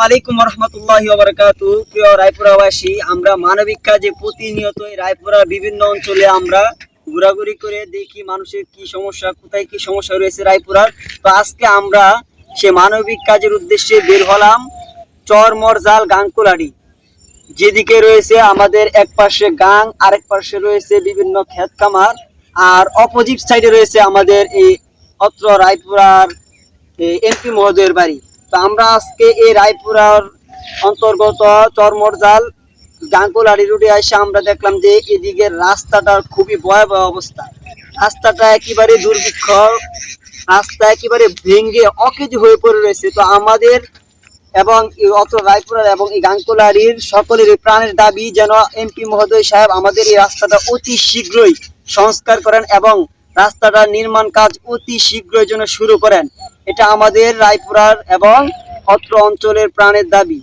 আলাইকুম রহমতুল্লাহি ওয়া বারাকাতুহু। প্রিয় রায়পুরাবাসী, আমরা মানবিক কাজে প্রতিনিয়ত রায়পুরার বিভিন্ন অঞ্চলে আমরা ঘোরাঘুরি করে দেখি মানুষের কি সমস্যা, কোথায় কি সমস্যা রয়েছে রায়পুরার। তো আজকে আমরা সে মানবিক কাজের উদ্দেশ্যে বের হলাম চরমরজাল গাংকুলাড়ি। যেদিকে রয়েছে আমাদের এক পাশে গাং, আরেক পাশে রয়েছে বিভিন্ন ক্ষেত খামার, আর অপোজিট সাইডে রয়েছে আমাদের এই অত্র রায়পুরার এমপি মহোদয়ের বাড়ি। তো আমরা আজকে এই রায়পুরার অন্তর্গত চরমরজাল গাঙ্গুলারি রোডে এসে আমরা দেখলাম যে এদিকে রাস্তাটার খুবই ভয়াবহ অবস্থা। রাস্তাটা একেবারে দুর্ভিক্ষ, রাস্তা একেবারে ভেঙে অকেজ হয়ে পড়ে রয়েছে। তো আমাদের এবং এই অত্র রায়পুরার এবং এই গাঙ্গুলারির সকলের প্রাণের দাবি যেন এমপি মহোদয় সাহেব আমাদের এই রাস্তাটা অতি শীঘ্রই সংস্কার করেন এবং রাস্তাটার নির্মাণ কাজ অতি শীঘ্রই যেন শুরু করেন। এটা আমাদের রায়পুরার এবং অত্র অঞ্চলের প্রাণের দাবি।